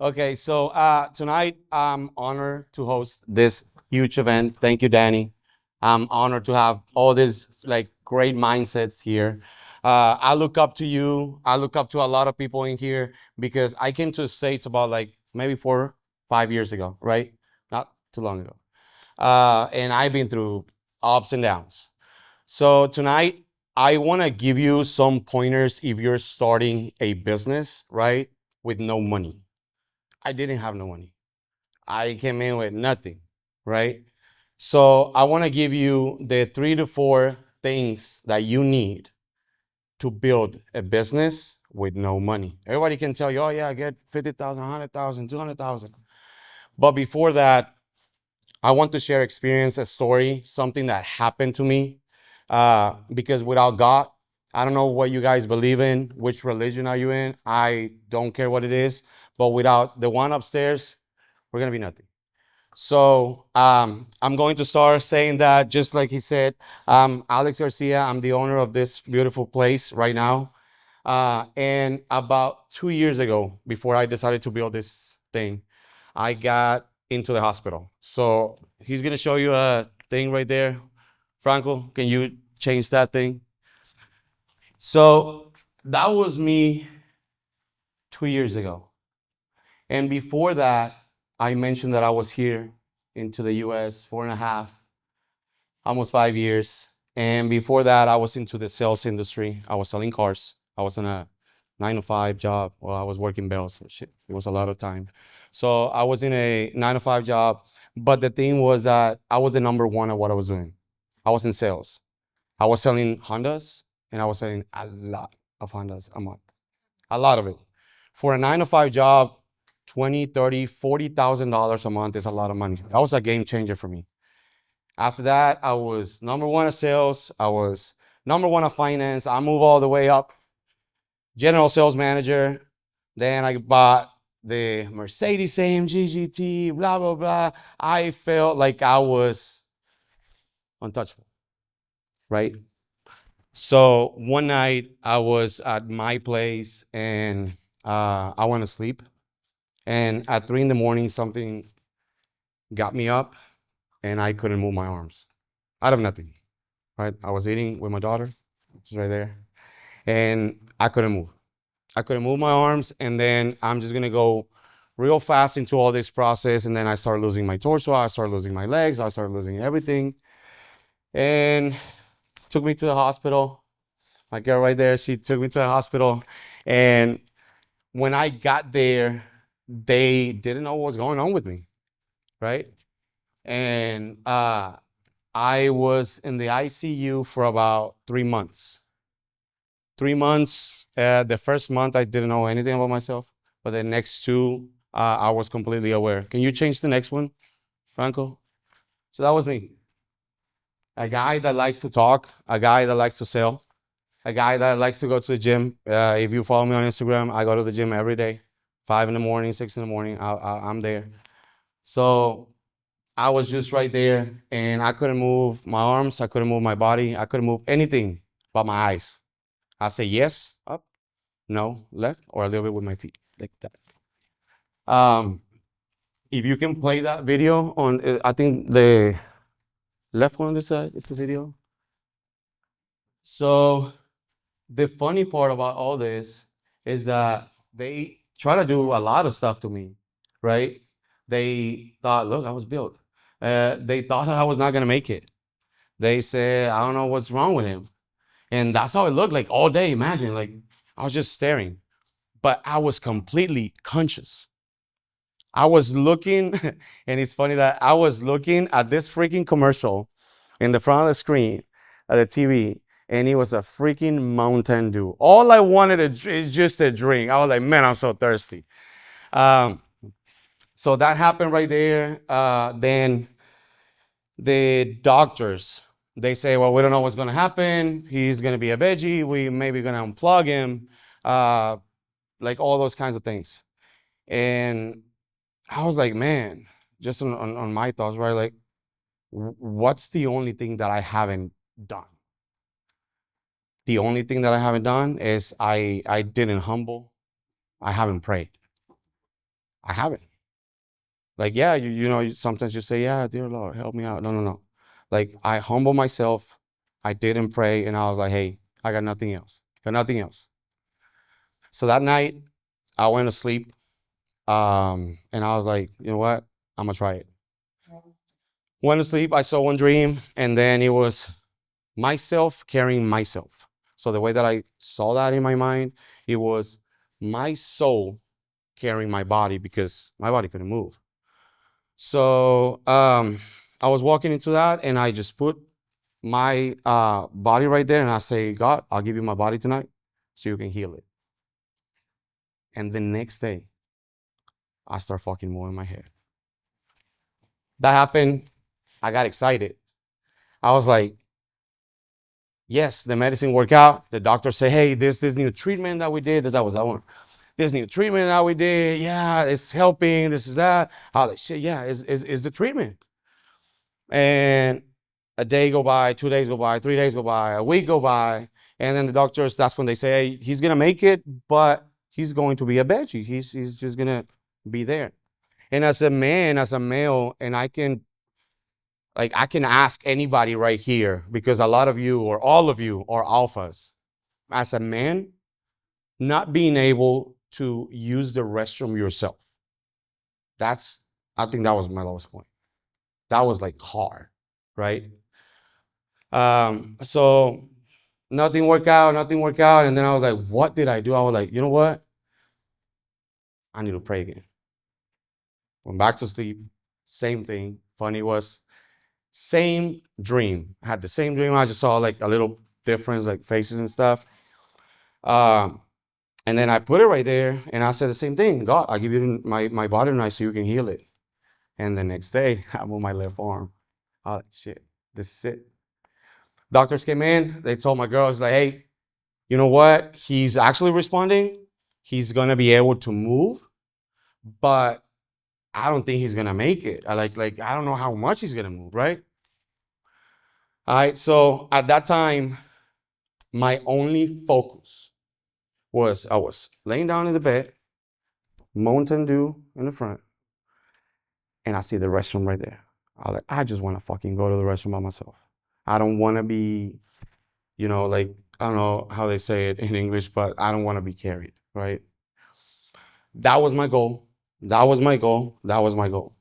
Okay, so tonight I'm honored to host this huge event. Thank you, Danny. I'm honored to have all these like great mindsets here. I look up to you. I look up to a lot of people in here because I came to the States about like maybe 4, 5 years ago, right? Not too long ago. And I've been through ups and downs. So tonight I want to give you some pointers if you're starting a business, right? With no money. I didn't have no money. I came in with nothing, right? So I want to give you the 3 to 4 things that you need to build a business with no money. Everybody can tell you, oh yeah, get 50,000, 100,000, 200,000. But before that, I want to share experience, a story, something that happened to me. Because without God, I don't know what you guys believe in, which religion are you in. I don't care what it is. But without the one upstairs, we're gonna be nothing. So I'm going to start saying that just like he said. Alex Garcia. I'm the owner of this beautiful place right now. And about 2 years ago, before I decided to build this thing, I got into the hospital. So he's gonna show you a thing right there. Franco, can you change that thing? So that was me 2 years ago. And before that, I mentioned that I was here into the US 4.5, almost 5 years. And before that, I was into the sales industry. I was selling cars. I was in a 9 to 5 job. Well, I was working bells. Shit, it was a lot of time. So I was in a 9 to 5 job. But the thing was that I was the number one at what I was doing. I was in sales. I was selling Hondas, and I was selling a lot of Hondas a month. A lot of it. For a 9 to 5 job, 20, 30, $40,000 a month is a lot of money. That was a game changer for me. After that, I was number one at sales. I was number one at finance. I moved all the way up, general sales manager. Then I bought the Mercedes AMG GT, blah, blah, blah. I felt like I was untouchable, right? So one night I was at my place and I went to sleep. And at 3 in the morning, something got me up and I couldn't move my arms out of nothing, right? I was eating with my daughter, she's right there, and I couldn't move. I couldn't move my arms, and then I'm just gonna go real fast into all this process, and then I started losing my torso, I started losing my legs, I started losing everything, and took me to the hospital. My girl right there, she took me to the hospital, and when I got there, they didn't know what was going on with me, right? And I was in the ICU for about 3 months. 3 months. The first month, I didn't know anything about myself, but the next two, I was completely aware. Can you change the next one, Franco? So that was me. A guy that likes to talk, a guy that likes to sell, a guy that likes to go to the gym. If you follow me on Instagram, I go to the gym every day, 5 in the morning, 6 in the morning. I'm there. So I was just right there, and I couldn't move my arms, I couldn't move my body, I couldn't move anything but my eyes. I say yes, up, no, left, or a little bit with my feet, like that. Um, if you can play that video on, I think the left one on this side, it's the video. So the funny part about all this is that they try to do a lot of stuff to me, right? They thought, look, I was built. They thought that I was not gonna make it. They said, I don't know what's wrong with him. And that's how it looked like all day. Imagine, like, I was just staring, but I was completely conscious. I was looking, and it's funny that I was looking at this freaking commercial in the front of the screen at the TV, and it was a freaking Mountain Dew. All I wanted is just a drink. I was like, man, I'm so thirsty. Um, so that happened right there. Then the doctors, they say, well, we don't know what's going to happen. He's going to be a veggie. We maybe going to unplug him, uh, like all those kinds of things. And I was like, man, just on my thoughts, right? Like, what's the only thing that I haven't done? The only thing that I haven't done is I didn't humble. I haven't prayed. I haven't. Like, yeah, sometimes you say, yeah, dear Lord, help me out. No, no, no. Like, I humble myself. I didn't pray, and I was like, hey, I got nothing else. Got nothing else. So that night, I went to sleep, and I was like, you know what? I'm gonna try it. Went to sleep. I saw one dream, and then it was myself carrying myself. So the way that I saw that in my mind, it was my soul carrying my body because my body couldn't move. So I was walking into that, and I just put my body right there, and I say, God, I'll give you my body tonight so you can heal it. And the next day, I start fucking moving my head. That happened. I got excited. I was like, yes, the medicine worked out. The doctor said, hey, this new treatment that we did, that was that one. This new treatment that we did, yeah, it's helping. This is that. I was like, shit, yeah, it's the treatment. And a day go by, 2 days go by, 3 days go by, a week go by, and then the doctors, that's when they say, hey, he's gonna make it, but he's going to be a veggie. He's just gonna be there. And as a man, as a male, and I can ask anybody right here, because a lot of you or all of you are alphas. As a man, not being able to use the restroom yourself. I think that was my lowest point. That was like hard, right? So nothing worked out. And then I was like, what did I do? I was like, you know what? I need to pray again. Went back to sleep. Same thing. Funny was, same dream. I had the same dream. I just saw like a little difference, like faces and stuff. And then I put it right there, and I said the same thing. God, I'll give you my body tonight so you can heal it. And the next day, I moved my left arm. I was like, shit, this is it. Doctors came in. They told my girls, like, hey, you know what? He's actually responding. He's gonna be able to move, but I don't think he's gonna make it. I I don't know how much he's gonna move, right? All right. So at that time, my only focus was I was laying down in the bed, Mountain Dew in the front, and I see the restroom right there. I just want to fucking go to the restroom by myself. I don't want to be, like, I don't know how they say it in English, but I don't want to be carried, right? That was my goal. That was my goal. That was my goal.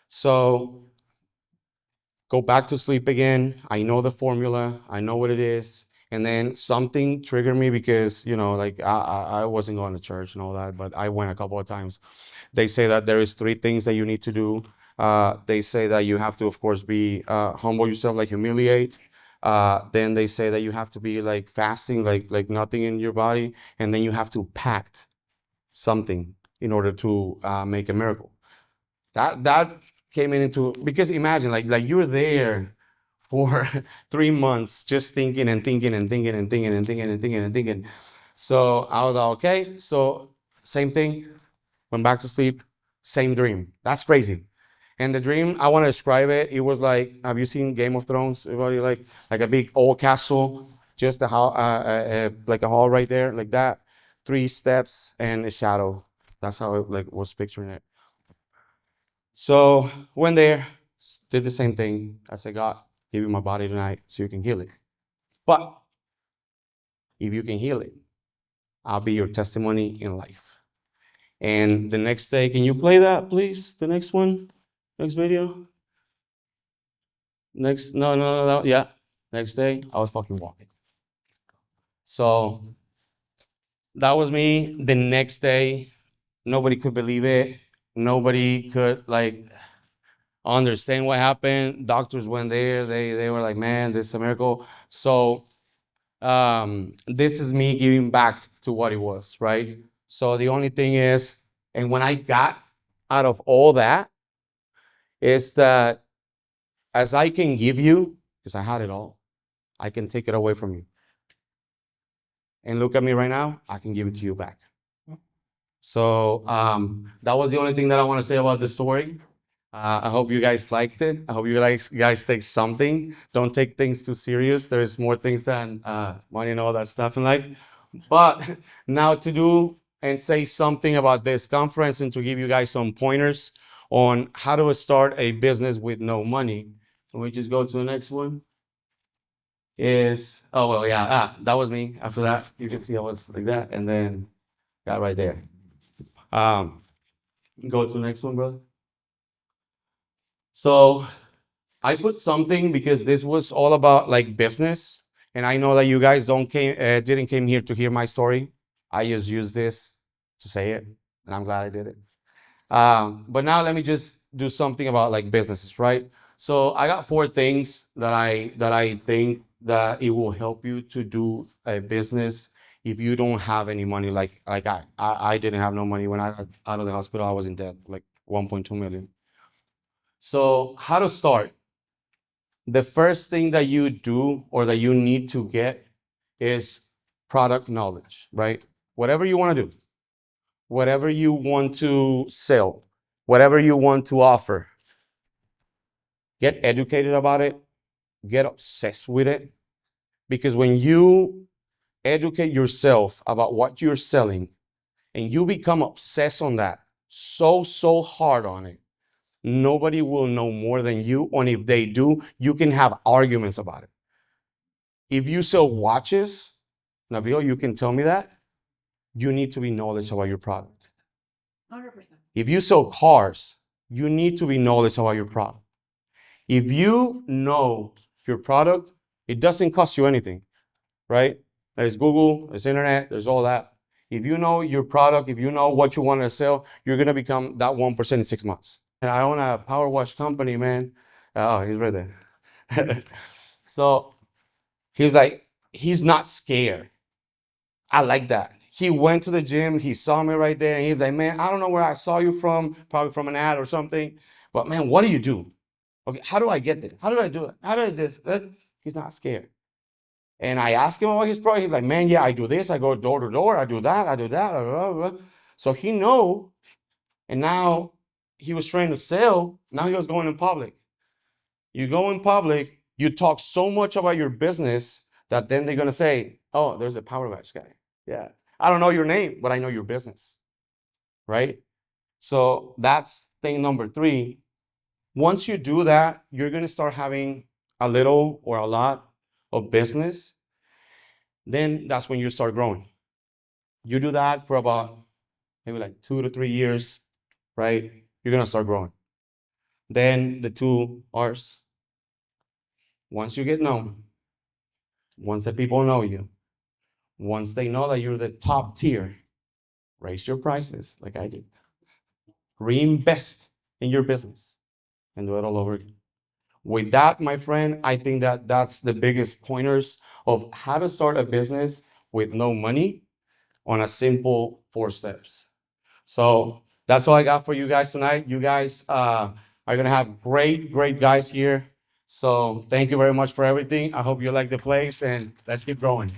So go back to sleep again. I know the formula. I know what it is. And then something triggered me because, like I wasn't going to church and all that, but I went a couple of times. They say that there is 3 things that you need to do. They say that you have to, of course, be humble yourself, like humiliate. Then they say that you have to be like fasting, like nothing in your body, and then you have to pact something in order to make a miracle. That came into, because imagine like you're there for 3 months just thinking and thinking and thinking and thinking and thinking and thinking and thinking. So I was like, okay, so same thing, went back to sleep, same dream. That's crazy. And the dream, I want to describe it. It was like, have you seen Game of Thrones? Everybody like a big old castle, just a hall, like a hall right there, like that. 3 steps and a shadow. That's how I was picturing it. So went there, did the same thing. I said, God, give me my body tonight so you can heal it. But if you can heal it, I'll be your testimony in life. And the next day, can you play that, please? The next one, next video. No. Yeah. Next day, I was fucking walking. So that was me. The next day, nobody could believe it. Nobody could understand what happened. Doctors went there. They were like, man, this is a miracle. So this is me giving back to what it was, right? So the only thing is, and when I got out of all that, is that as I can give you, because I had it all, I can take it away from you. And look at me right now, I can give it to you back. So that was the only thing that I want to say about the story. I hope you guys liked it. I hope you guys take something. Don't take things too serious. There's more things than money and all that stuff in life. But now to do and say something about this conference and to give you guys some pointers on how to start a business with no money. Can we just go to the next one? Oh, well, yeah, that was me. After that, you can see I was like that, and then got right there. Go to the next one, brother. So I put something because this was all about like business, and I know that you guys didn't came here to hear my story. I just used this to say it, and I'm glad I did it. But now let me just do something about like businesses, right? So I got 4 things that I think that it will help you to do a business if you don't have any money. Like I didn't have no money when I got out of the hospital. I was in debt, like 1.2 million. So how to start? The first thing that you do or that you need to get is product knowledge, right? Whatever you want to do, whatever you want to sell, whatever you want to offer, get educated about it, get obsessed with it. Because when you educate yourself about what you're selling and you become obsessed on that, so hard on it, nobody will know more than you. And if they do, you can have arguments about it. If you sell watches, Nabil, you can tell me that. You need to be knowledgeable about your product. 100%. If you sell cars, you need to be knowledgeable about your product. If you know your product, it doesn't cost you anything, right? There's Google, there's internet, there's all that. If you know your product, if you know what you want to sell, you're going to become that 1% in 6 months. And I own a power wash company, man. Oh, he's right there. So he's like, he's not scared. I like that. He went to the gym, he saw me right there, and he's like, man, I don't know where I saw you from, probably from an ad or something, but man, what do you do? Okay, how do I get there? How do I do it? How do I do this? He's not scared. And I asked him about his product. He's like, man, yeah, I do this. I go door to door. I do that. I do that. Blah, blah, blah. So he know, and now he was trying to sell. Now he was going in public. You go in public, you talk so much about your business that then they're gonna say, oh, there's a Power Wash guy. Yeah, I don't know your name, but I know your business, right? So that's thing number 3. Once you do that, you're gonna start having a little or a lot of business. Then that's when you start growing. You do that for about maybe like 2 to 3 years, right? You're gonna start growing. Then the 2 R's. Once you get known, once the people know you, once they know that you're the top tier, raise your prices like I did. Reinvest in your business and do it all over again. With that, my friend, I think that that's the biggest pointers of how to start a business with no money on a simple 4 steps. So that's all I got for you guys tonight. You guys are going to have great guys here. So thank you very much for everything. I hope you like the place, and let's keep growing.